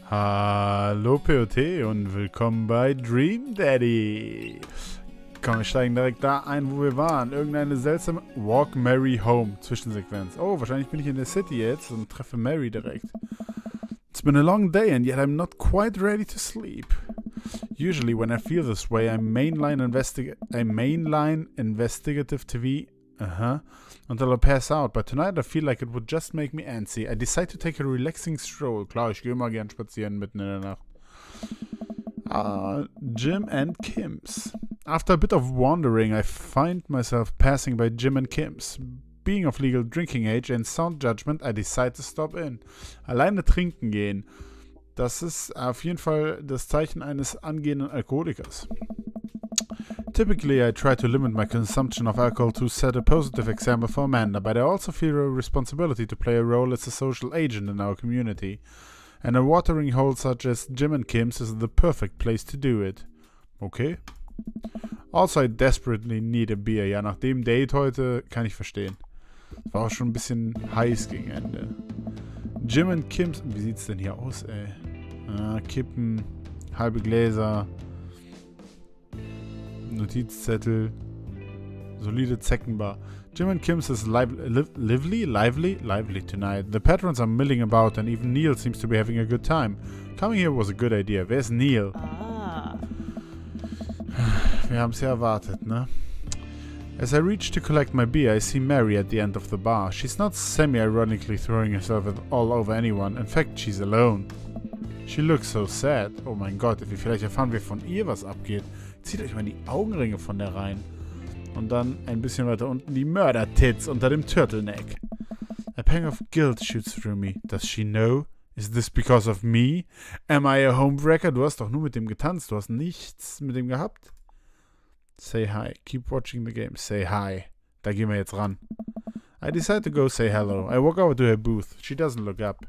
Hallo POT und willkommen bei Dream Daddy. Komm, wir steigen direkt da ein, wo wir waren. Irgendeine seltsame Walk Mary Home Zwischensequenz. Oh, wahrscheinlich bin ich in der City jetzt und treffe Mary direkt. It's been a long day and yet I'm not quite ready to sleep. Usually when I feel this way, I mainline investigative TV. Until I pass out, but tonight I feel like it would just make me antsy. I decide to take a relaxing stroll. Klar, ich gehe immer gern spazieren mitten in der Nacht. Jim and Kim's. After a bit of wandering, I find myself passing by Jim and Kim's. Being of legal drinking age and sound judgment, I decide to stop in. Alleine trinken gehen. Das ist auf jeden Fall das Zeichen eines angehenden Alkoholikers. Typically, I try to limit my consumption of alcohol to set a positive example for Amanda, but I also feel a responsibility to play a role as a social agent in our community. And a watering hole such as Jim and Kim's is the perfect place to do it. Okay. Also, I desperately need a beer. Ja, nach dem Date heute kann ich verstehen. War auch schon ein bisschen heiß gegen Ende. Jim and Kim's. Wie sieht's denn hier aus, ey? Kippen, halbe Gläser. Notizzettel, solide Zeckenbar. Jim and Kim's is lively tonight. The patrons are milling about and even Neil seems to be having a good time. Coming here was a good idea. Where's Neil? Wir haben es ja erwartet, ne? As I reach to collect my beer, I see Mary at the end of the bar. She's not semi-ironically throwing herself all over anyone. In fact, she's alone. She looks so sad. Oh mein Gott, vielleicht erfahren wir von ihr, was abgeht. Zieht euch mal die Augenringe von der rein. Und dann ein bisschen weiter unten die Mörder-Tits unter dem Turtleneck. A pang of guilt shoots through me. Does she know? Is this because of me? Am I a homewrecker? Du hast doch nur mit dem getanzt. Du hast nichts mit dem gehabt. Say hi. Keep watching the game. Say hi. Da gehen wir jetzt ran. I decide to go say hello. I walk over to her booth. She doesn't look up.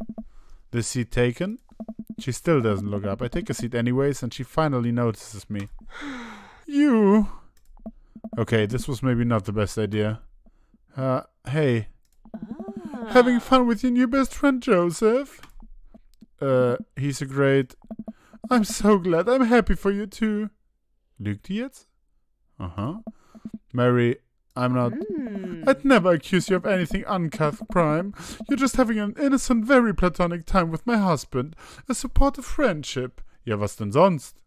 The seat taken? She still doesn't look up. I take a seat anyways, and she finally notices me. You! Okay, this was maybe not the best idea. Hey. Having fun with your new best friend, Joseph? He's a great... I'm so glad. I'm happy for you too. Lügt die jetzt? Mary, I'm not... I'd never accuse you of anything uncut crime. You're just having an innocent, very platonic time with my husband. A supportive friendship. Ja, was denn sonst?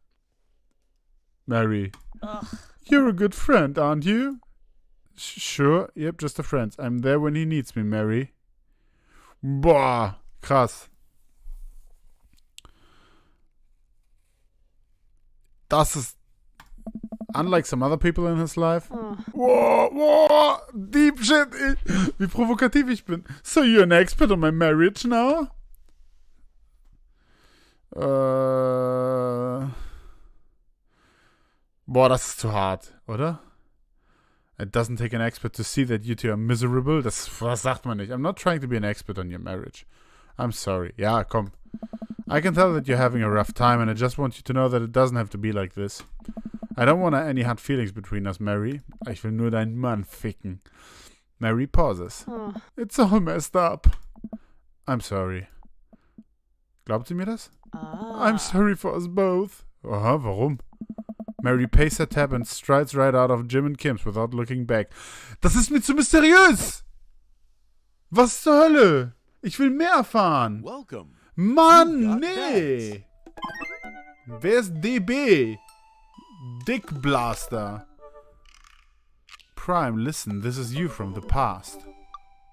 Mary. Ugh. You're a good friend, aren't you? Sure. Yep, just a friend. I'm there when he needs me, Mary. Boah, krass. Das ist... Unlike some other people in his life. Whoa, deep shit. Wie provokativ ich bin. So you're an expert on my marriage now? Boah, das ist zu hart, oder? It doesn't take an expert to see that you two are miserable. Das sagt man nicht. I'm not trying to be an expert on your marriage. I'm sorry. Ja, komm. I can tell that you're having a rough time and I just want you to know that it doesn't have to be like this. I don't want any hard feelings between us, Mary. Ich will nur deinen Mann ficken. Mary pauses. It's all messed up. I'm sorry. Glaubt sie mir das? I'm sorry for us both. Aha, warum? Mary pays her tab and strides right out of Jim and Kim's without looking back. Das ist mir zu mysteriös! Was zur Hölle? Ich will mehr erfahren. Welcome. Mann, nee! Wer ist DB? Dick Blaster. Prime, listen, this is you from the past.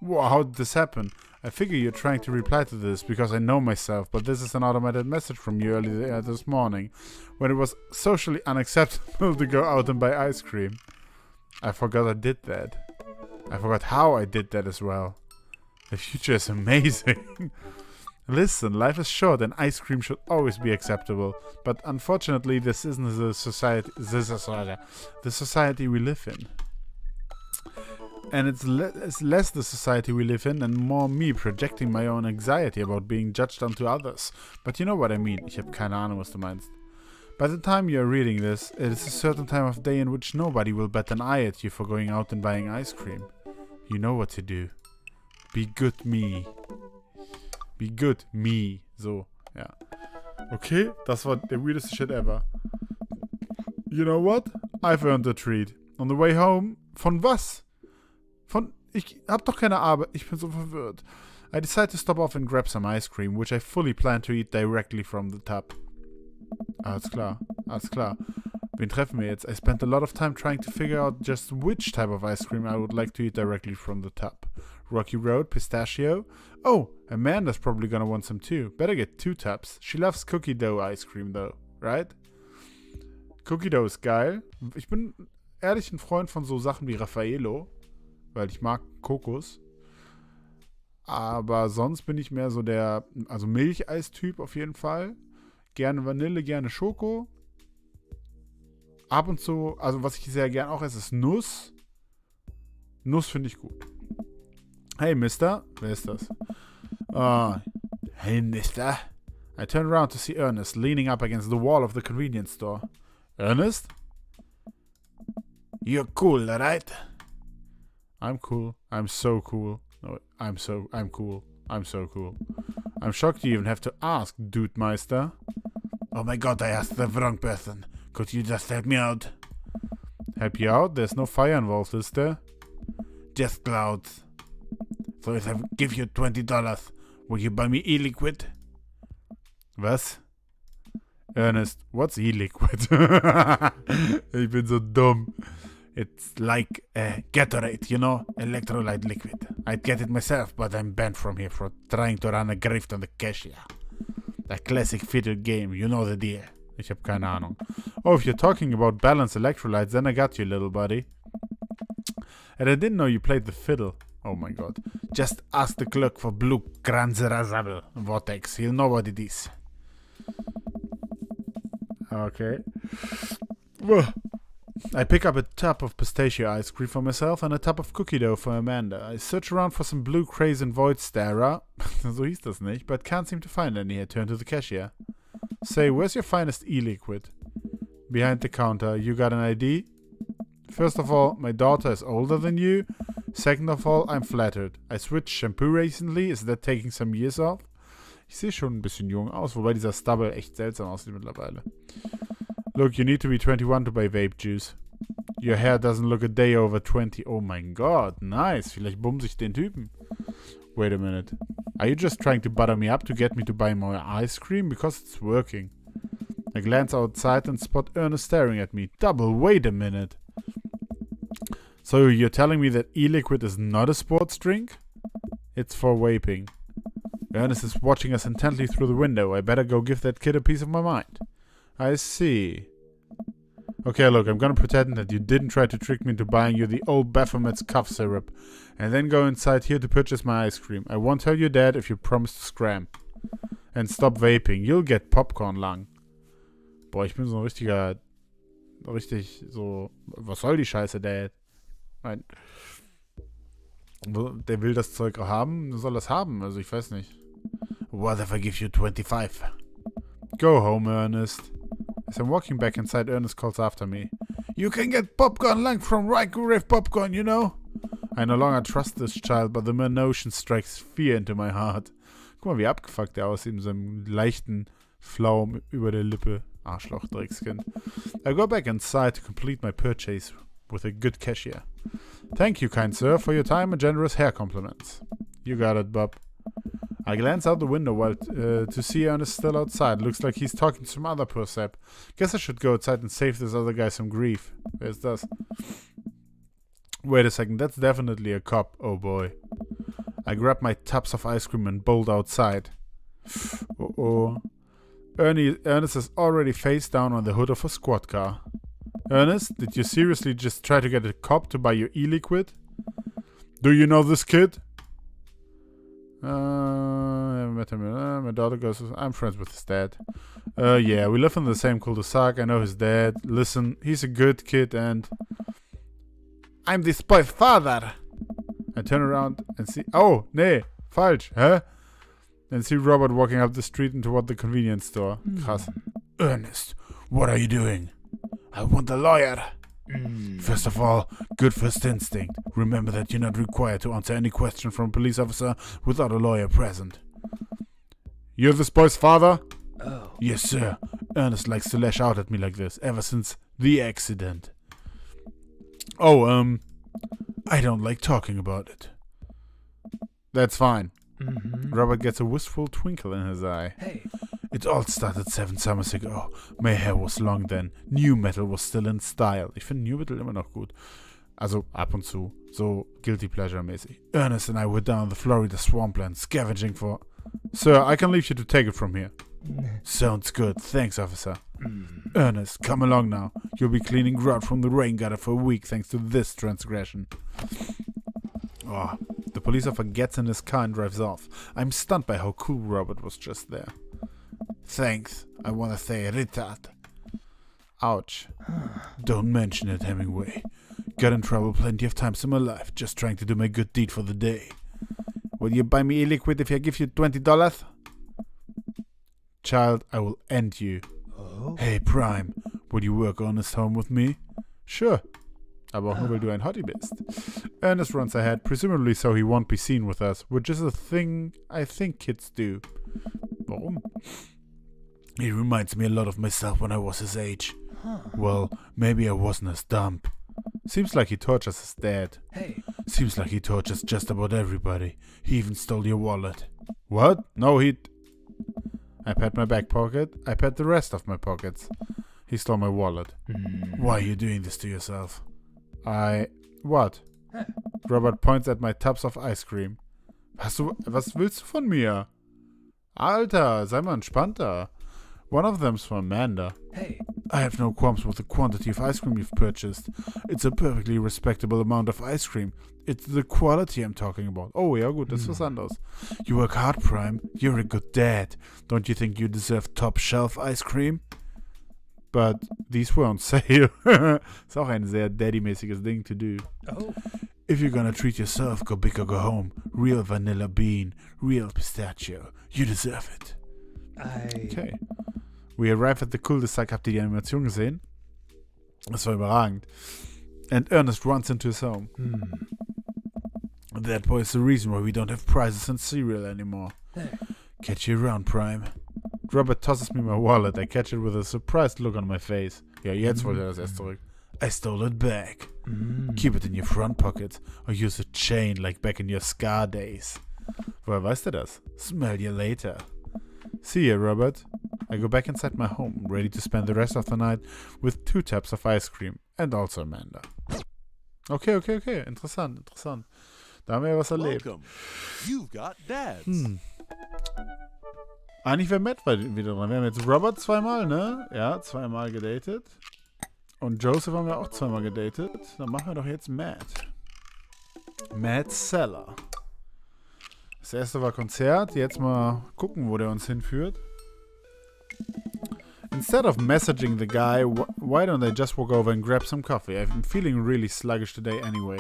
Wow, how did this happen? I figure you're trying to reply to this because I know myself, but this is an automated message from you earlier this morning, when it was socially unacceptable to go out and buy ice cream. I forgot I did that. I forgot how I did that as well. The future is amazing. Listen, life is short and ice cream should always be acceptable. But unfortunately, this isn't the society we live in. And it's less the society we live in and more me projecting my own anxiety about being judged onto others. But you know what I mean. Ich habe keine Ahnung, was du meinst. By the time you are reading this, it is a certain time of day in which nobody will bat an eye at you for going out and buying ice cream. You know what to do. Be good me. Be good me. So, ja. Okay, das war der weirdeste Shit ever. You know what? I've earned a treat. On the way home. Von was? Ich hab doch keine Arbeit. Ich bin so verwirrt. I decided to stop off and grab some ice cream, which I fully plan to eat directly from the tub. Alles klar. Wen treffen wir jetzt? I spent a lot of time trying to figure out just which type of ice cream I would like to eat directly from the tub. Rocky Road, pistachio. Oh, Amanda's probably gonna want some too. Better get 2 tubs. She loves cookie dough ice cream though, right? Cookie dough ist geil. Ich bin ehrlich ein Freund von so Sachen wie Raffaello, weil ich mag Kokos. Aber sonst bin ich mehr so der, also Milcheis-Typ auf jeden Fall. Gerne Vanille, gerne Schoko. Ab und zu, also was ich sehr gern auch esse, ist Nuss. Nuss finde ich gut. Hey, Mister. Wer ist das? Hey, Mister. I turn around to see Ernest leaning up against the wall of the convenience store. Ernest? You're cool, right? I'm cool. I'm so cool. No, I'm cool. I'm so cool. I'm shocked you even have to ask, Dude Meister. Oh my god, I asked the wrong person. Could you just help me out? Help you out? There's no fire involved, is there? Just clouds. So if I give you $20, will you buy me e-liquid? Was? Ernest, what's e-liquid? Ich bin so dumm. It's like Gatorade, you know? Electrolyte liquid. I'd get it myself, but I'm banned from here for trying to run a grift on the cashier. A classic fiddle game, you know the deal. Ich hab keine Ahnung. Oh, if you're talking about balanced electrolytes, then I got you, little buddy. And I didn't know you played the fiddle. Oh my god. Just ask the clerk for blue Kranzerasabel Vortex. He'll know what it is. Okay. I pick up a tub of pistachio ice cream for myself and a tub of cookie dough for Amanda. I search around for some blue craze and void starer. So hieß das nicht, but can't seem to find any. I turn to the cashier. Say, where's your finest e-liquid? Behind the counter. You got an ID? First of all, my daughter is older than you. Second of all, I'm flattered. I switched shampoo recently. Is that taking some years off? Ich sehe schon ein bisschen jung aus, wobei dieser Stubble echt seltsam aussieht mittlerweile. Look, you need to be 21 to buy vape juice. Your hair doesn't look a day over 20. Oh mein Gott, nice. Vielleicht bumse ich den Typen. Wait a minute. Are you just trying to butter me up to get me to buy more ice cream? Because it's working. I glance outside and spot Ernest staring at me. Double, wait a minute. So you're telling me that e-liquid is not a sports drink? It's for vaping. Ernest is watching us intently through the window. I better go give that kid a piece of my mind. I see. Okay, look, I'm gonna pretend that you didn't try to trick me into buying you the old Baphomet's cough syrup, and then go inside here to purchase my ice cream. I won't tell your dad if you promise to scram. And stop vaping. You'll get popcorn lung. Boah, ich bin so ein richtig so, was soll die Scheiße, Dad? Nein. Der will das Zeug haben, soll das haben, also ich weiß nicht. What if I give you 25? Go home, Ernest. As I'm walking back inside, Ernest calls after me. You can get popcorn lung from Microwave Popcorn, you know? I no longer trust this child, but the mere notion strikes fear into my heart. Guck mal, wie abgefuckt er aussieht mit seinem leichten Flaum über der Lippe. Arschloch, Dreckskind. I go back inside to complete my purchase with a good cashier. Thank you, kind sir, for your time and generous hair compliments. You got it, bub. I glance out the window while to see Ernest still outside. Looks like he's talking to some other poor sap. Guess I should go outside and save this other guy some grief. Where's das? Wait a second, that's definitely a cop. Oh boy. I grab my tubs of ice cream and bolt outside. Uh-oh. Ernest is already face down on the hood of a squad car. Ernest, did you seriously just try to get a cop to buy your e-liquid? Do you know this kid? Never met him. My daughter goes, I'm friends with his dad. Yeah, we live in the same cul-de-sac. I know his dad. Listen, he's a good kid and... I'm this boy's father! I turn around and see... Oh, nee, falsch, hä? And see Robert walking up the street and toward the convenience store. Krass. Ernest, what are you doing? I want a lawyer. First of all, good first instinct. Remember that you're not required to answer any question from a police officer without a lawyer present. You're this boy's father? Oh. Yes, sir. Ernest likes to lash out at me like this ever since the accident. Oh, I don't like talking about it. That's fine. Robert gets a wistful twinkle in his eye. Hey. It all started 7 summers ago. My hair was long then. New Metal was still in style. Ich finde New Metal immer noch gut. Also ab und zu. So Guilty Pleasure-mäßig. Ernest and I were down the Florida swampland scavenging for... Sir, I can leave you to take it from here. Sounds good. Thanks, officer. Ernest, come along now. You'll be cleaning grout from the rain gutter for a week thanks to this transgression. Oh, the police officer gets in his car and drives off. I'm stunned by how cool Robert was just there. Thanks. I want to say retard. Ouch. Don't mention it, Hemingway. Got in trouble plenty of times in my life, just trying to do my good deed for the day. Will you buy me e-liquid if I give you $20? Child, I will end you. Oh. Hey, Prime, would you work honest home with me? Sure. Aber auch nur, weil du ein Hotty bist. Ernest runs ahead, presumably so he won't be seen with us, which is a thing I think kids do. Warum? He reminds me a lot of myself when I was his age. Well, maybe I wasn't as dumb. Seems like he tortures his dad. Hey. Seems like he tortures just about everybody. He even stole your wallet. What? No, I pat my back pocket. I pat the rest of my pockets. He stole my wallet. Why are you doing this to yourself? What? Robert points at my tubs of ice cream. Was willst du von mir? Alter, sei mal entspannter. One of them's for Amanda. Hey. I have no qualms with the quantity of ice cream you've purchased. It's a perfectly respectable amount of ice cream. It's the quality I'm talking about. Oh, ja gut, das ist was anderes. You work hard, Prime. You're a good dad. Don't you think you deserve top-shelf ice cream? But these were on sale. Ist auch ein sehr daddy-mäßiges Ding to do. Oh. If you're gonna treat yourself, go big or go home. Real vanilla bean. Real pistachio. You deserve it. Okay. We arrive at the cul-de-sac. Habt ihr die Animation gesehen? Das war überragend. And Ernest runs into his home. That boy's the reason why we don't have prizes and cereal anymore. Catch you around, Prime. Robert tosses me my wallet. I catch it with a surprised look on my face. Ja, jetzt wollte er das erst zurück. I stole it back. Keep it in your front pocket or use a chain like back in your Scar days. Woher weißt du das? Smell you later. See ya, Robert. I go back inside my home, ready to spend the rest of the night with 2 tubs of ice cream and also Amanda. Okay. Interessant. Da haben wir ja was erlebt. Welcome. You've got dads. Eigentlich wäre Matt wieder dran. Wir haben jetzt Robert zweimal, ne? Ja, zweimal gedatet. Und Joseph haben wir auch zweimal gedatet. Dann machen wir doch jetzt Matt. Matt Seller. Das erste war Konzert. Jetzt mal gucken, wo der uns hinführt. Instead of messaging the guy, why don't I just walk over and grab some coffee? I'm feeling really sluggish today anyway.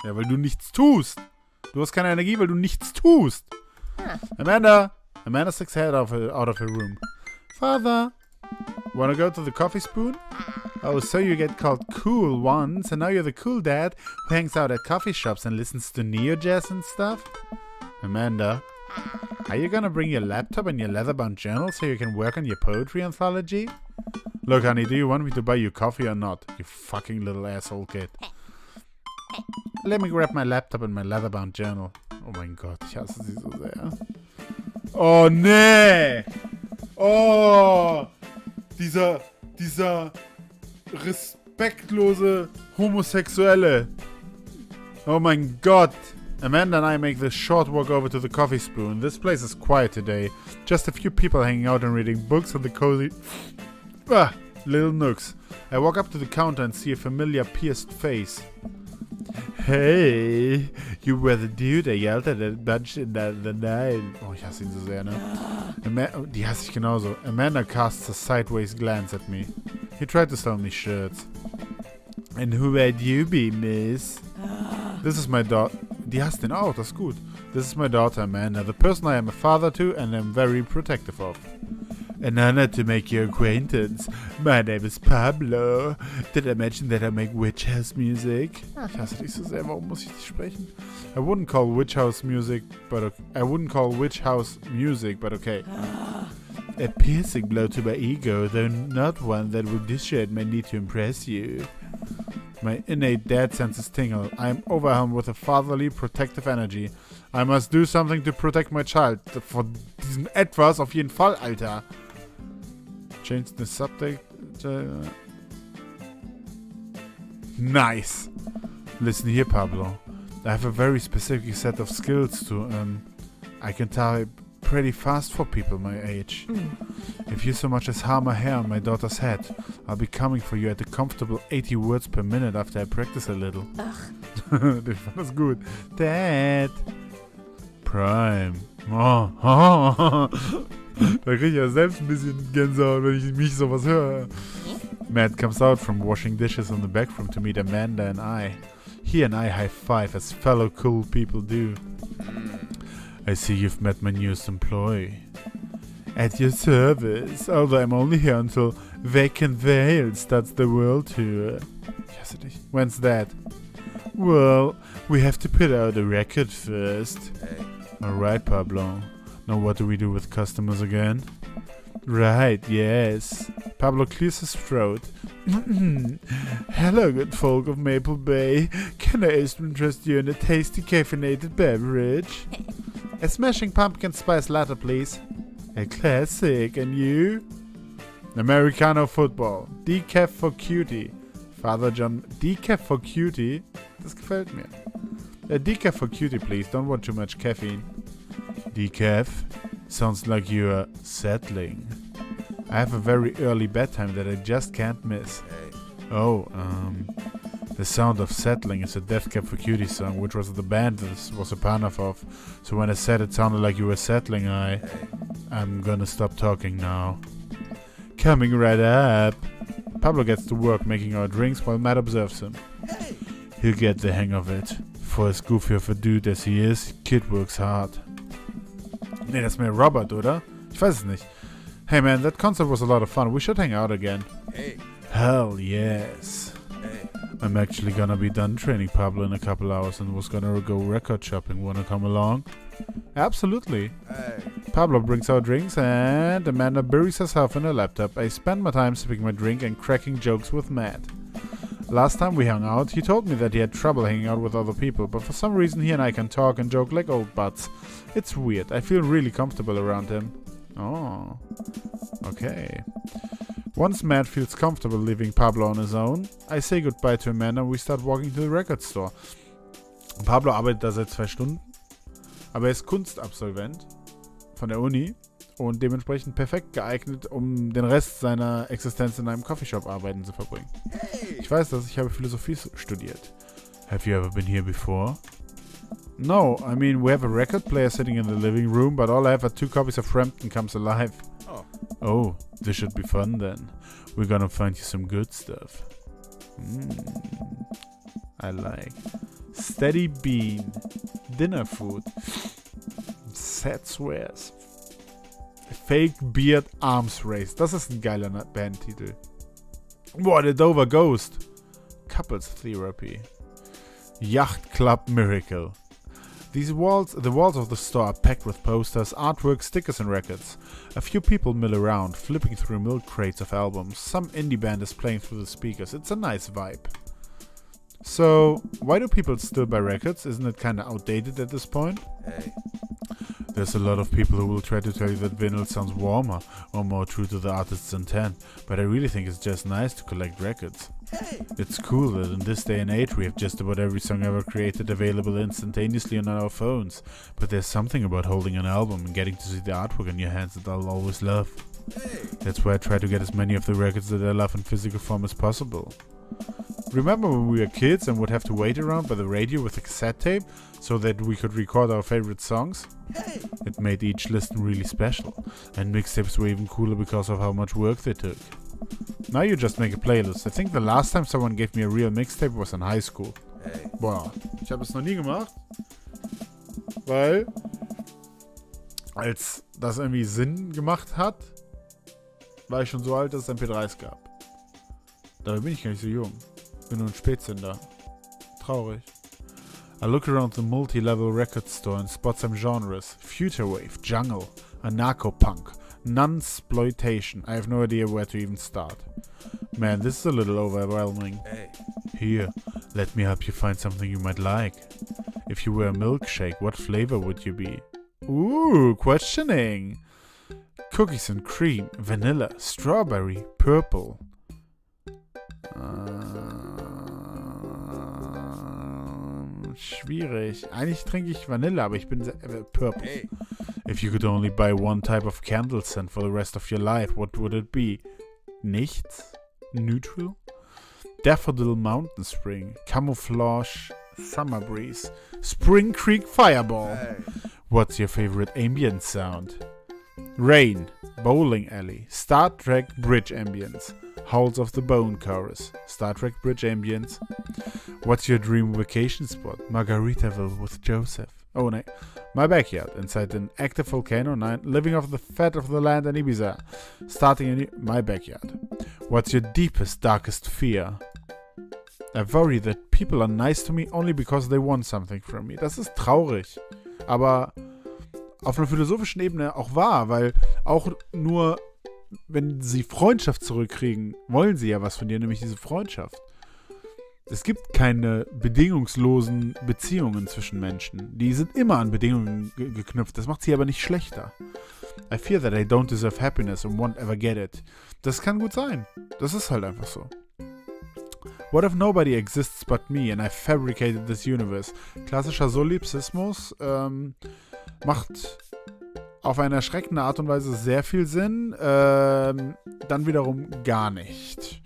Ja, weil du nichts tust. Du hast keine Energie, weil du nichts tust. Amanda sticks her head out of her room. Father, wanna go to the coffee spoon? Oh, so you get called cool once, and now you're the cool dad who hangs out at coffee shops and listens to neo jazz and stuff? Amanda, are you gonna bring your laptop and your leather-bound journal so you can work on your poetry anthology? Look, honey, do you want me to buy you coffee or not? You fucking little asshole kid. Let me grab my laptop and my leather-bound journal. Oh mein Gott, ich hasse sie so sehr. Oh, nee! Oh! Dieser respektlose Homosexuelle. Oh mein Gott! Amanda and I make this short walk over to the coffee spoon. This place is quiet today. Just a few people hanging out and reading books on the cozy little nooks. I walk up to the counter and see a familiar pierced face. Hey, you were the dude I yelled at a bunch in the night. Oh, ich hasse ihn so sehr, ne? Die hasse ich genauso. Amanda casts a sideways glance at me. He tried to sell me shirts. And who would you be, miss? This is my daughter. Die hasst ihn auch, das ist gut. This is my daughter, Amanda, the person I am a father to and am very protective of. An honor to make your acquaintance. My name is Pablo. Did I mention that I make witch house music? Ich hasse dich so sehr, warum muss ich dich sprechen? I wouldn't call witch house music, but okay. A piercing blow to my ego, though not one that will dissuade my need to impress you. My innate dad senses tingle. I am overwhelmed with a fatherly, protective energy. I must do something to protect my child. Vor diesem etwas auf jeden Fall, Alter. Change the subject. Nice. Listen here, Pablo. I have a very specific set of skills to, I can type pretty fast for people my age. If you so much as harm a hair on my daughter's head, I'll be coming for you at a comfortable 80 words per minute after I practice a little. Ich fand das gut. Dad. Prime. Da krieg ich ja selbst ein bisschen Gänsehaut, wenn ich mich sowas höre. Matt comes out from washing dishes on the back room to meet Amanda and I. He and I high five as fellow cool people do. I see you've met my newest employee. At your service, although I'm only here until Vacant Veil starts the world tour. Yes, it is. When's that? Well, we have to put out a record first. Alright, Pablo. Now what do we do with customers again? Right, yes. Pablo clears his throat. Hello, good folk of Maple Bay. Can I interest you in a tasty caffeinated beverage? A smashing pumpkin spice latte, please. A classic, and you? Americano football. Decaf for cutie. Father John. Decaf for cutie? Das gefällt mir. A decaf for cutie, please. Don't want too much caffeine. Decaf? Sounds like you're settling. I have a very early bedtime that I just can't miss. Oh, The Sound of Settling is a Death Cab for Cutie song, which was the band this was a part of. So when I said it sounded like you were settling, I'm gonna stop talking now. Coming right up. Pablo gets to work making our drinks while Matt observes him. He'll get the hang of it. For as goofy of a dude as he is, Kid works hard. Nee, das ist mehr Robert, oder? Ich weiß es nicht. Hey man, that concert was a lot of fun. We should hang out again. Hey. Hell yes. Hey. I'm actually gonna be done training Pablo in a couple hours and was gonna go record shopping. Wanna come along? Absolutely. Hey. Pablo brings out drinks and Amanda buries herself in her laptop. I spend my time sipping my drink and cracking jokes with Matt. Last time we hung out, he told me that he had trouble hanging out with other people, but for some reason he and I can talk and joke like old butts. It's weird. I feel really comfortable around him. Oh. Okay. Once Matt feels comfortable leaving Pablo on his own, I say goodbye to Amanda and we start walking to the record store. Pablo arbeitet da seit 2 Stunden, aber er ist Kunstabsolvent von der Uni und dementsprechend perfekt geeignet, um den Rest seiner Existenz in einem Coffeeshop arbeiten zu verbringen. Ich weiß das, ich habe Philosophie studiert. Have you ever been here before? No, I mean we have a record player sitting in the living room, but all I have are 2 copies of Frampton Comes Alive. Oh, this should be fun then. We're gonna find you some good stuff. I like. Steady Bean. Dinner food. Sad swears. Fake Beard Arms Race. Das ist ein geiler Bandtitel. Boah, der Dover Ghost. Couples Therapy. Yacht Club Miracle. The walls of the store are packed with posters, artwork, stickers and records. A few people mill around, flipping through milk crates of albums. Some indie band is playing through the speakers. It's a nice vibe. So, why do people still buy records? Isn't it kinda outdated at this point? Hey. There's a lot of people who will try to tell you that vinyl sounds warmer or more true to the artist's intent, but I really think it's just nice to collect records. Hey. It's cool that in this day and age we have just about every song ever created available instantaneously on our phones, but there's something about holding an album and getting to see the artwork in your hands that I'll always love. Hey. That's why I try to get as many of the records that I love in physical form as possible. Remember when we were kids and would have to wait around by the radio with a cassette tape so that we could record our favorite songs? Hey. It made each listen really special, and mixtapes were even cooler because of how much work they took. Now you just make a playlist. I think the last time someone gave me a real mixtape was in high school. Hey. Boah, ich habe es noch nie gemacht, weil als das irgendwie Sinn gemacht hat, war ich schon so alt, dass es MP3s gab. Dabei bin ich gar nicht so jung. Bin nur ein Spätzünder. Traurig. I look around the multi-level record store and spot some genres. Future wave, jungle, anarcho-punk, Nunsploitation. I have no idea where to even start. Man, this is a little overwhelming. Hey. Here, let me help you find something you might like. If you were a milkshake, what flavor would you be? Ooh, questioning. Cookies and cream, vanilla, strawberry, purple. Schwierig. Eigentlich trinke ich Vanille, aber ich bin purple. Hey. If you could only buy one type of candle scent for the rest of your life, what would it be? Nichts? Neutral? Daffodil Mountain Spring, Camouflage Summer Breeze, Spring Creek Fireball. Hey. What's your favorite ambient sound? Rain, Bowling Alley, Star Trek Bridge Ambience, Howls of the Bone Chorus, Star Trek Bridge Ambience. What's your dream vacation spot? Margaritaville with Joseph. Oh no, my backyard, inside an active volcano, 9, living off the fat of the land in Ibiza. Starting in my backyard. What's your deepest, darkest fear? I worry that people are nice to me only because they want something from me. Das ist traurig, aber auf einer philosophischen Ebene auch wahr, weil auch nur, wenn sie Freundschaft zurückkriegen, wollen sie ja was von dir, nämlich diese Freundschaft. Es gibt keine bedingungslosen Beziehungen zwischen Menschen. Die sind immer an Bedingungen geknüpft. Das macht sie aber nicht schlechter. I fear that I don't deserve happiness and won't ever get it. Das kann gut sein. Das ist halt einfach so. What if nobody exists but me and I fabricated this universe? Klassischer Solipsismus macht auf eine erschreckende Art und Weise sehr viel Sinn, dann wiederum gar nicht.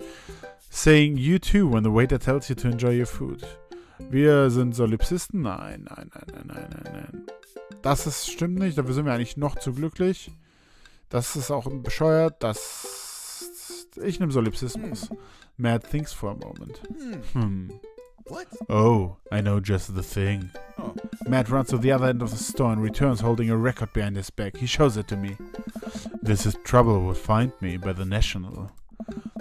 Saying you too when the waiter tells you to enjoy your food. Wir sind Solipsisten? Nein. Das stimmt nicht, dafür sind wir eigentlich noch zu glücklich. Das ist auch bescheuert, ich nehme Solipsismus. Matt thinks for a moment. What? Oh, I know just the thing. Oh. Matt runs to the other end of the store and returns holding a record behind his back. He shows it to me. This is Trouble Will Find Me by The National.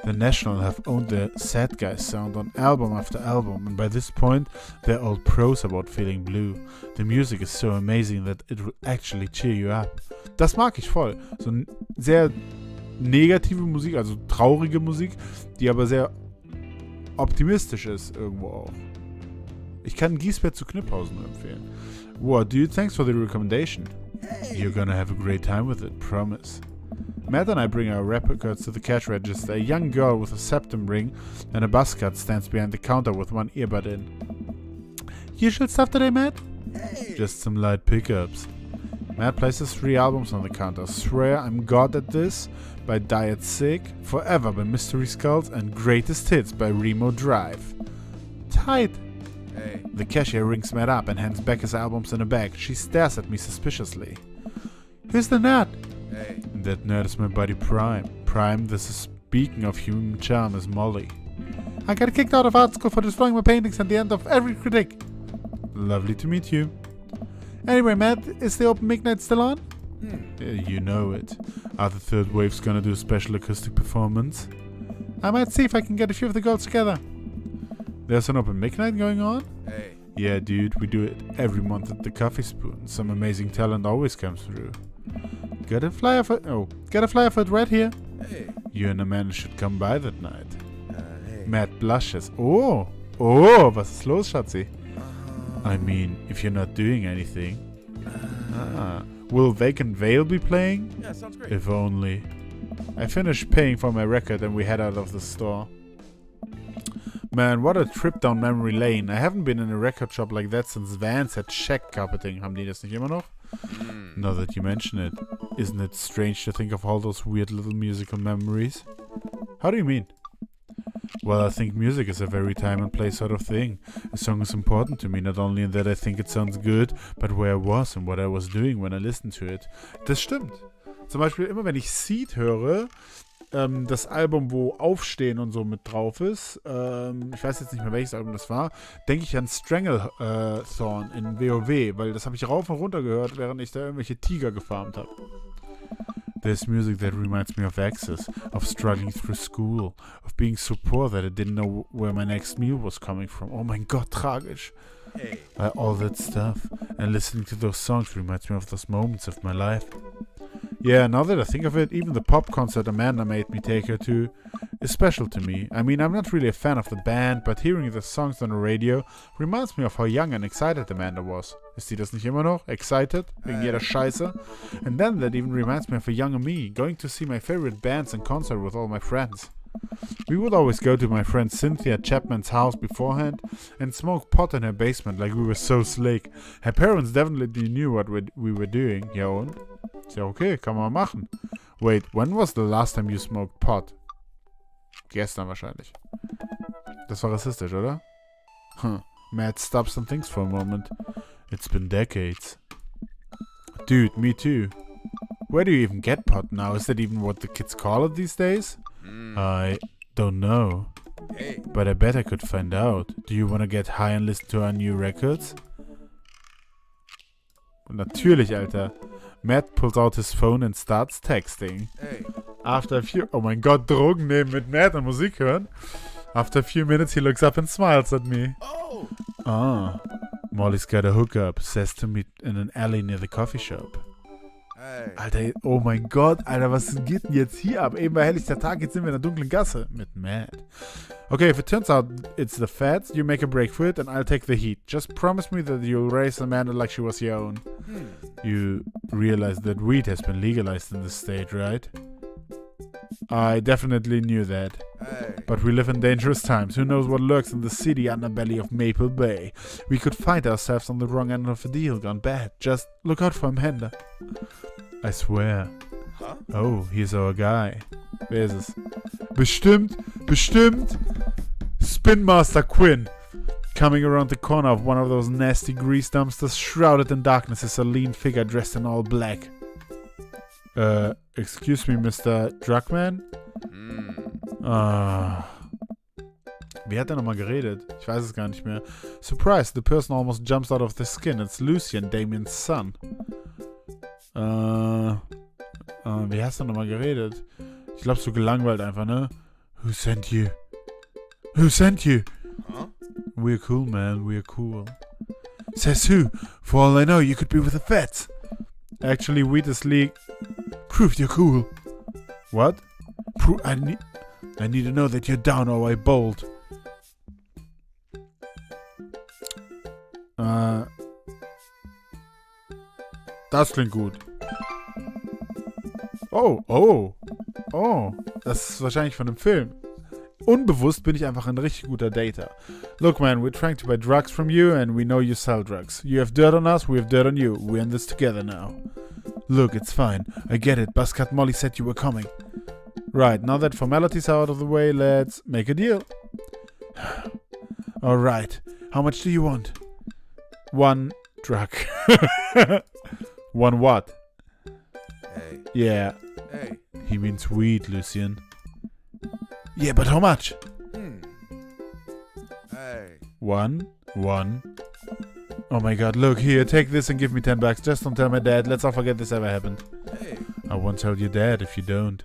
The National have owned the sad guy sound on album after album, and by this point, they're all pros about feeling blue. The music is so amazing that it will actually cheer you up. Das mag ich voll. So sehr negative Musik, also traurige Musik, die aber sehr optimistisch ist irgendwo auch. Ich kann Giesbert zu Kniphausen empfehlen. What, dude, thanks for the recommendation. Hey. You're gonna have a great time with it, promise. Matt and I bring our records to the cash register. A young girl with a septum ring and a buzz cut stands behind the counter with one earbud in. Usual stuff today, Matt? Hey. Just some light pickups. Matt places 3 albums on the counter. Swear I'm God at This by Diet Sick, Forever by Mystery Skulls, and Greatest Hits by Remo Drive. Tight. Hey. The cashier rings Matt up and hands back his albums in a bag. She stares at me suspiciously. Who's the nut? Hey. That nerd is my buddy Prime. Prime, this is speaking of human charm, is Molly. I got kicked out of art school for destroying my paintings at the end of every critic. Lovely to meet you. Anyway, Matt, is the open mic night still on? You know it. Are the Third Waves gonna do a special acoustic performance? I might see if I can get a few of the girls together. There's an open mic night going on? Hey. Yeah, dude, we do it every month at the Coffee Spoon. Some amazing talent always comes through. Got a flyer for it right here. Hey. You and Amanda should come by that night. Hey. Matt blushes. Oh, was ist los, Schatzi? I mean, if you're not doing anything. Will Vacant Veil be playing? Yeah, sounds great. If only. I finished paying for my record and we head out of the store. Man, what a trip down memory lane. I haven't been in a record shop like that since Vans had shack carpeting. Haben die das nicht immer noch? Now that you mention it, isn't it strange to think of all those weird little musical memories? How do you mean? Well, I think music is a very time and place sort of thing. A song is important to me, not only in that I think it sounds good, but where I was and what I was doing when I listened to it. Das stimmt. Zum Beispiel immer, wenn ich Seed höre, das Album, wo Aufstehen und so mit drauf ist, ich weiß jetzt nicht mehr, welches Album das war, denke ich an Stranglethorn in WoW, weil das habe ich rauf und runter gehört, während ich da irgendwelche Tiger gefarmt habe. There's music that reminds me of Access, of struggling through school, of being so poor that I didn't know where my next meal was coming from. Oh mein Gott, tragisch. Hey. All that stuff. And listening to those songs reminds me of those moments of my life. Yeah, now that I think of it, even the pop concert Amanda made me take her to is special to me. I mean, I'm not really a fan of the band, but hearing the songs on the radio reminds me of how young and excited Amanda was. Ist die das nicht immer noch? Excited? Wegen jeder Scheiße? And then that even reminds me of a younger me, going to see my favorite bands in concert with all my friends. We would always go to my friend Cynthia Chapman's house beforehand and smoke pot in her basement like we were so slick. Her parents definitely knew what we were doing. Ja und? Ist ja okay, kann man machen. Wait, when was the last time you smoked pot? Gestern wahrscheinlich. Das war rassistisch, oder? Huh. Matt stops and thinks for a moment. It's been decades. Dude, me too. Where do you even get pot now? Is that even what the kids call it these days? I don't know. Hey. But I bet I could find out. Do you want to get high and listen to our new records? Und natürlich, Alter. Matt pulls out his phone and starts texting. Hey. After a few... Oh mein Gott, Drogen nehmen mit Matt und Musik hören. After a few minutes, he looks up and smiles at me. Oh. Ah, Molly's got a hookup, says to meet in an alley near the coffee shop. Hey. Alter, oh mein Gott, Alter, was geht denn jetzt hier ab? Eben bei helllichter Tag, jetzt sind wir in der dunklen Gasse. Mit Matt. Okay, if it turns out it's the feds, you make a break for it and I'll take the heat. Just promise me that you'll raise Amanda like she was your own. You realize that weed has been legalized in this state, right? I definitely knew that. Hey. But we live in dangerous times. Who knows what lurks in the seedy underbelly of Maple Bay? We could find ourselves on the wrong end of a deal gone bad. Just look out for Amanda. I swear. Huh? Oh, here's our guy. Wer ist es? Bestimmt. Spin Master Quinn. Coming around the corner of one of those nasty grease dumpsters, shrouded in darkness, is a lean figure dressed in all black. Excuse me, Mr. Drugman? Wie hat er nochmal geredet? Ich weiß es gar nicht mehr. Surprise, the person almost jumps out of the skin. It's Lucian, Damien's son. Wie hast du nochmal geredet? Ich glaube, so gelangweilt einfach, ne? Who sent you? Who sent you? Huh? We're cool, man. We're cool. Says who? For all I know, you could be with the feds. Actually, weed is Prove you're cool. What? I need to know that you're down or I bolt. Das klingt gut. Oh. Das ist wahrscheinlich von einem Film. Unbewusst bin ich einfach ein richtig guter Dater. Look, man, we're trying to buy drugs from you and we know you sell drugs. You have dirt on us, we have dirt on you. We're in this together now. Look, it's fine. I get it. Buzzcut Molly said you were coming. Right, now that formalities are out of the way, let's make a deal. Alright, how much do you want? One drug. One what? Hey. Yeah, Hey. he means weed, Lucian. Yeah, but how much? Hey. One. Oh my god, look here, take this and give me $10. Just don't tell my dad, let's all forget this ever happened. Hey. I won't tell your dad if you don't.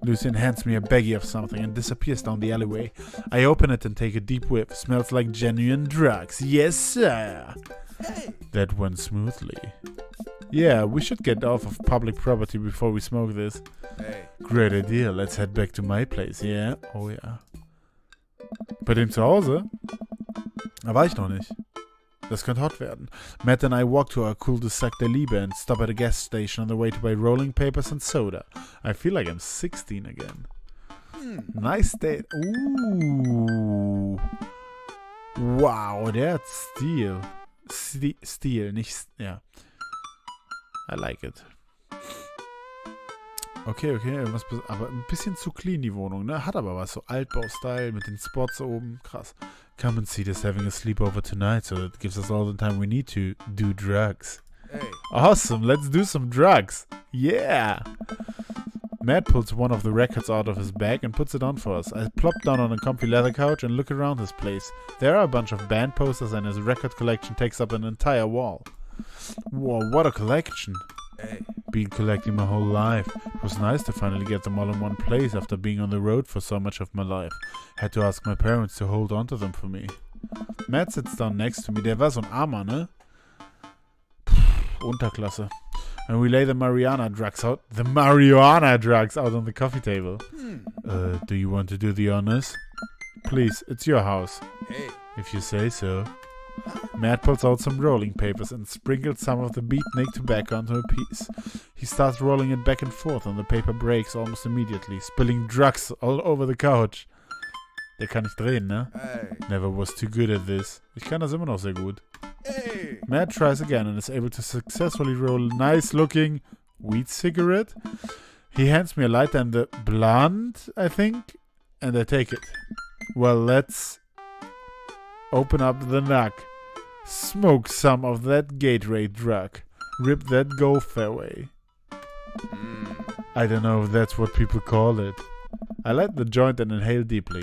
Lucian hands me a baggie of something and disappears down the alleyway. I open it and take a deep whiff. Smells like genuine drugs. Yes, sir. Hey. That went smoothly. Yeah, we should get off of public property before we smoke this. Hey. Great idea. Let's head back to my place, yeah? Oh ja. Bei dem zu Hause? Da war ich noch nicht. Das könnte hot werden. Matt and I walk to our cul-de-sac de Liebe and stop at a gas station on the way to buy rolling papers and soda. I feel like I'm 16 again. Nice date. Ooh. Wow, der hat Stil. Stil, nicht... Ja. I like it. Okay, aber ein bisschen zu clean die Wohnung, ne? Hat aber was, so Altbau-Style mit den Spots oben, krass. Come and see us having a sleepover tonight, so that gives us all the time we need to do drugs. Hey. Awesome, let's do some drugs. Yeah! Matt pulls one of the records out of his bag and puts it on for us. I plop down on a comfy leather couch and look around his place. There are a bunch of band posters and his record collection takes up an entire wall. Whoa, what a collection. Hey. Been collecting my whole life. It was nice to finally get them all in one place after being on the road for so much of my life. Had to ask my parents to hold on to them for me. Matt sits down next to me. Der war so ein Armer, ne? Unterklasse. and we lay the marijuana drugs out on the coffee table. Do you want to do the honors? Please, it's your house. Hey. If you say so. Matt pulls out some rolling papers and sprinkles some of the beatnik tobacco onto a piece. He starts rolling it back and forth and the paper breaks almost immediately, spilling drugs all over the couch. Der kann nicht drehen, ne? Hey. Never was too good at this. Ich kann das immer noch sehr gut. Hey. Matt tries again and is able to successfully roll a nice-looking weed cigarette. He hands me a lighter and the blunt, I think, and I take it. Well, let's open up the Nach. Smoke some of that Gatorade drug. Rip that go fairway. I don't know if that's what people call it. I light the joint and inhale deeply.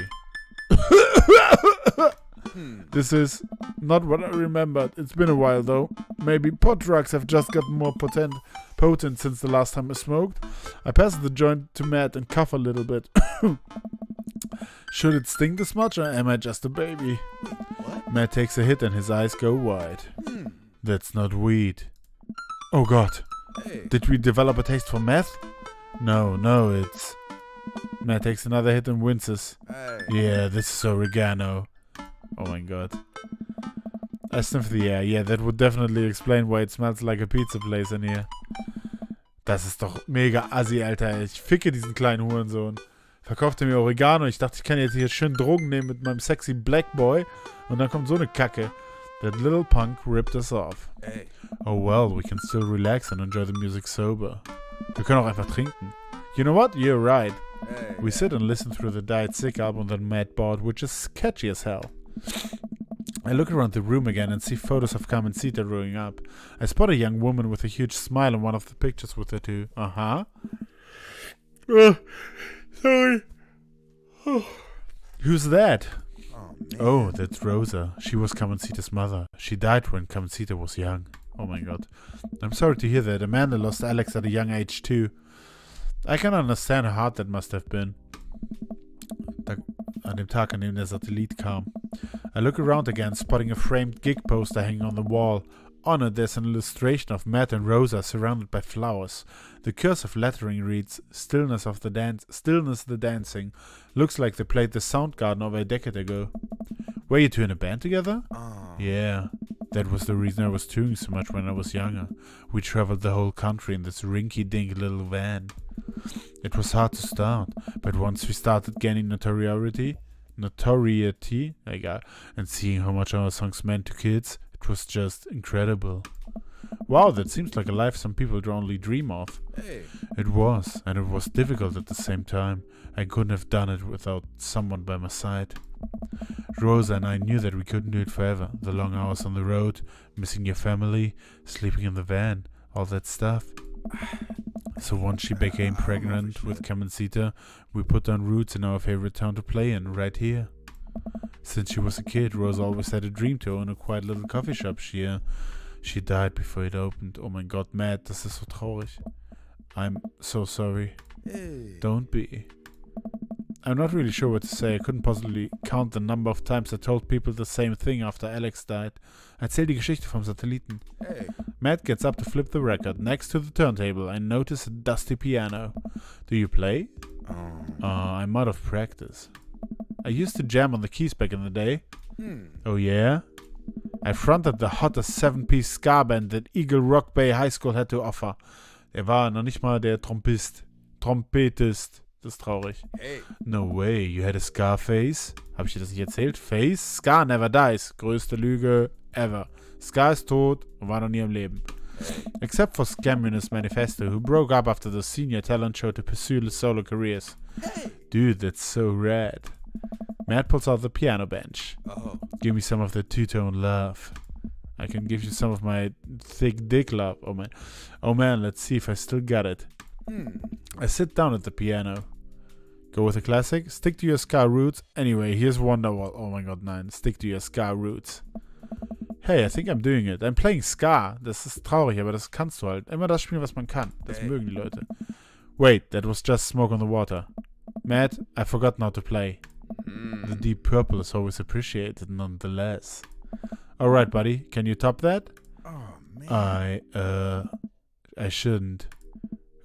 This is not what I remembered. It's been a while though. Maybe pot drugs have just gotten more potent since the last time I smoked. I pass the joint to Matt and cough a little bit. Should it sting this much or am I just a baby? What? Matt takes a hit and his eyes go wide. That's not weed. Oh god. Hey. Did we develop a taste for meth? No, it's... Matt takes another hit and winces. Hey. Yeah, this is oregano. Oh my god. I sniff the air. Yeah, that would definitely explain why it smells like a pizza place in here. Das ist doch mega assi, Alter. Ich ficke diesen kleinen Hurensohn. Verkaufte mir Oregano. Ich dachte, ich kann jetzt hier schön Drogen nehmen mit meinem sexy Black Boy. Und dann kommt so eine Kacke. That little punk ripped us off. Hey. Oh well, we can still relax and enjoy the music sober. Wir können auch einfach trinken. You know what? You're right. Hey. We sit and listen through the Diet Sick album that Matt bought, which is catchy as hell. I look around the room again and see photos of Carmencita growing up. I spot a young woman with a huge smile in one of the pictures with her too. Uh-huh. Sorry. Who's that? Oh, man. Oh, that's Rosa. She was Carmencita's mother. She died when Carmencita was young. Oh my god. I'm sorry to hear that. Amanda lost Alex at a young age too. I can understand how hard that must have been. An dem Tag, an dem der Satellit kam. I look around again, spotting a framed gig poster hanging on the wall. On it, there's an illustration of Matt and Rosa surrounded by flowers. The cursive lettering reads, Stillness the dancing. Looks like they played the Soundgarden over a decade ago. Were you two in a band together? Oh. Yeah, that was the reason I was touring so much when I was younger. We traveled the whole country in this rinky-dink little van. It was hard to start, but once we started gaining notoriety, egal, and seeing how much our songs meant to kids, it was just incredible. Wow, that seems like a life some people only dream of. Hey. It was, and it was difficult at the same time. I couldn't have done it without someone by my side. Rosa and I knew that we couldn't do it forever. The long hours on the road, missing your family, sleeping in the van, all that stuff. So once she became pregnant with Carmencita, we put down roots in our favorite town to play in, right here. Since she was a kid, Rose always had a dream to own a quiet little coffee shop. She died before it opened. Oh mein Gott, Matt, das ist so traurig. I'm so sorry. Hey. Don't be. I'm not really sure what to say. I couldn't possibly count the number of times I told people the same thing after Alex died. Erzähl die Geschichte vom Satelliten. Hey. Matt gets up to flip the record. Next to the turntable, I notice a dusty piano. Do you play? I'm out of practice. I used to jam on the keys back in the day. Oh yeah? I fronted the hottest 7-piece ska band that Eagle Rock Bay High School had to offer. War noch nicht mal der Trompetist. Das ist traurig. Hey. No way, you had a ska face? Hab ich dir das nicht erzählt? Face? Ska never dies. Größte Lüge ever. Ska ist tot und war noch nie im Leben. Except for Scammunist Manifesto, who broke up after the senior talent show to pursue solo careers. Hey. Dude, that's so rad. Matt pulls out the piano bench. Oh. Give me some of the two-tone love. I can give you some of my thick dick love. Oh man, let's see if I still got it. I sit down at the piano. Go with a classic? Stick to your ska roots. Anyway, here's Wonderwall. Oh my god, nein. Stick to your ska roots. Hey, I think I'm doing it. I'm playing ska. Das ist traurig, aber das kannst du halt. Immer das spielen, was man kann. Das mögen die Leute. Wait, that was just smoke on the water. Matt, I forgot how to play. The deep purple is always appreciated nonetheless. Alright, buddy. Can you top that? Oh, man. I shouldn't.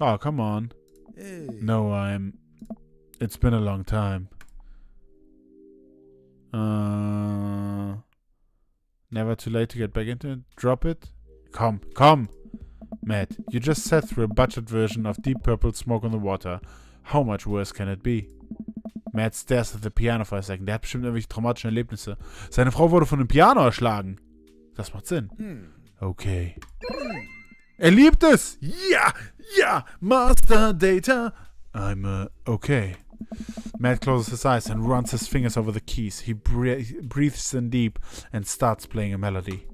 Oh, come on. Hey. No, it's been a long time. Never too late to get back into it. Drop it. Come. Matt, you just sat through a budget version of Deep Purple Smoke on the Water. How much worse can it be? Matt stares at the piano for a second. Der hat bestimmt irgendwelche traumatischen Erlebnisse. Seine Frau wurde von einem Piano erschlagen. Das macht Sinn. Okay. Er liebt es! Ja! Master Data! I'm, okay. Matt closes his eyes and runs his fingers over the keys. He breathes in deep and starts playing a melody.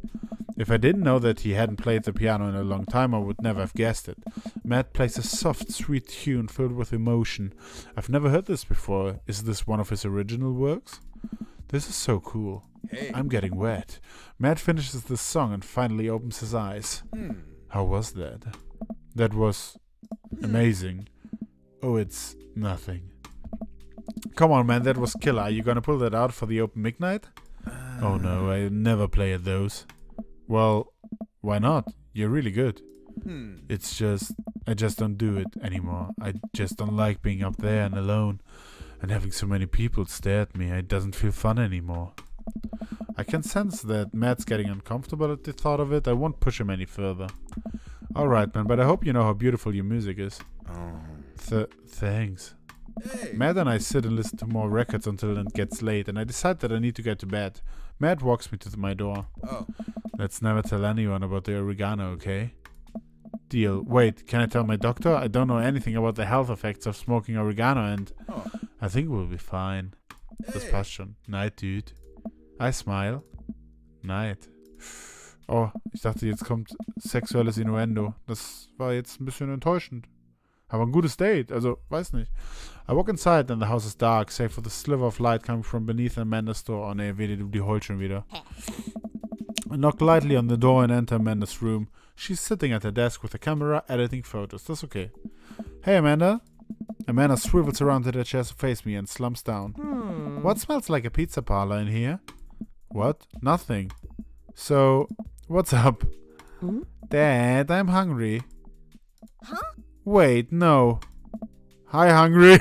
If I didn't know that he hadn't played the piano in a long time, I would never have guessed it. Matt plays a soft, sweet tune filled with emotion. I've never heard this before. Is this one of his original works? This is so cool. Hey. I'm getting wet. Matt finishes the song and finally opens his eyes. How was that? That was amazing. Oh, it's nothing. Come on, man, that was killer. Are you gonna pull that out for the open mic night? Oh no, I never play at those. Well, why not? You're really good. It's just, I just don't do it anymore. I just don't like being up there and alone and having so many people stare at me. It doesn't feel fun anymore. I can sense that Matt's getting uncomfortable at the thought of it. I won't push him any further. Alright, man, but I hope you know how beautiful your music is. Thanks. Hey. Matt and I sit and listen to more records until it gets late, and I decide that I need to get to bed. Matt walks me to my door. Oh. Let's never tell anyone about the oregano, okay? Deal. Wait, can I tell my doctor? I don't know anything about the health effects of smoking oregano, and I think we'll be fine. Das passt schon. Night, dude. I smile. Night. Oh, ich dachte, jetzt kommt sexuelles Innuendo. Das war jetzt ein bisschen enttäuschend. Aber ein gutes Date, also, weiß nicht. I walk inside and the house is dark, save for the sliver of light coming from beneath Amanda's door. Oh ne, die heult schon wieder. I knock lightly on the door and enter Amanda's room. She's sitting at her desk with a camera, editing photos. That's okay. Hey, Amanda. Amanda swivels around to the chair to face me and slumps down. What smells like a pizza parlor in here? What? Nothing. So, what's up? Dad, I'm hungry. Huh? Wait, no. Hi, hungry.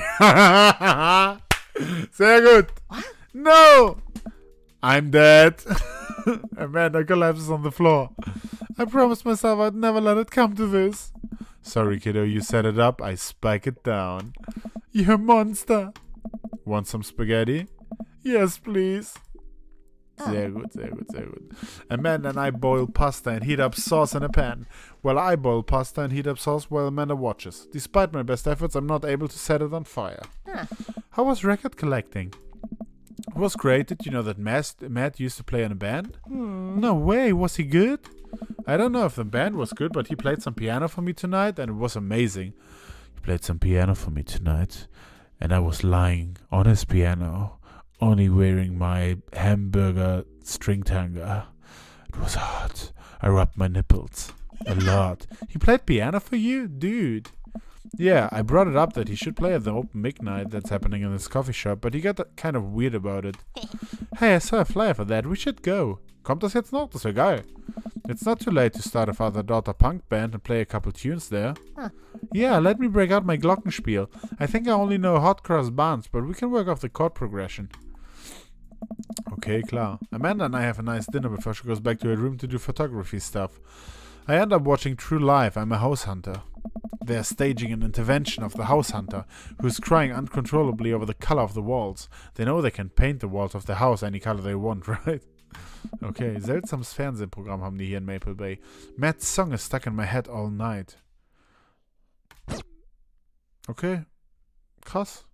Sehr gut. What? No! I'm dead. Amanda collapses on the floor. I promised myself I'd never let it come to this. Sorry, kiddo, you set it up, I spike it down. You're a monster. Want some spaghetti? Yes, please. Sehr gut, sehr gut, sehr gut. Amanda and I boil pasta and heat up sauce in a pan. While I boil pasta and heat up sauce while Amanda watches. Despite my best efforts, I'm not able to set it on fire. How was record collecting? It was great. Did you know that Matt used to play in a band? No way. Was he good? I don't know if the band was good, but he played some piano for me tonight and it was amazing. He played some piano for me tonight and I was lying on his piano, only wearing my hamburger string tanga. It was hot. I rubbed my nipples a lot. He played piano for you? Dude. Yeah, I brought it up that he should play at the open mic night that's happening in this coffee shop, but he got kind of weird about it. Hey, I saw a flyer for that. We should go. Kommt das jetzt noch? Das wäre geil. It's not too late to start a father-daughter punk band and play a couple tunes there. Yeah, let me break out my glockenspiel. I think I only know hot cross buns, but we can work off the chord progression. Okay, klar. Amanda and I have a nice dinner before she goes back to her room to do photography stuff. I end up watching True Life. I'm a house hunter. They're staging an intervention of the house hunter, who's crying uncontrollably over the color of the walls. They know they can paint the walls of the house any color they want, right? Okay, seltsames Fernsehprogramm haben die hier in Maple Bay. Matt's song is stuck in my head all night. Okay. Krass.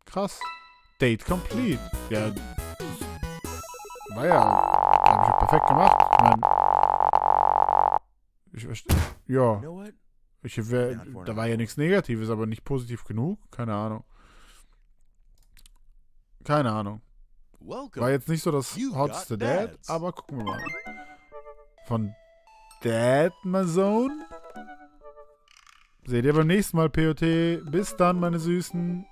Krass. Date complete. Ja. War ja. Hab ich perfekt gemacht. Ja. You know what? Da war ja nichts Negatives, aber nicht positiv genug. Keine Ahnung. Keine Ahnung. Welcome. War jetzt nicht so das You hotteste got Dad, dads. aber gucken wir mal. Von Dad, my Sohn. Seht ihr beim nächsten Mal, POT. Bis dann, meine Süßen.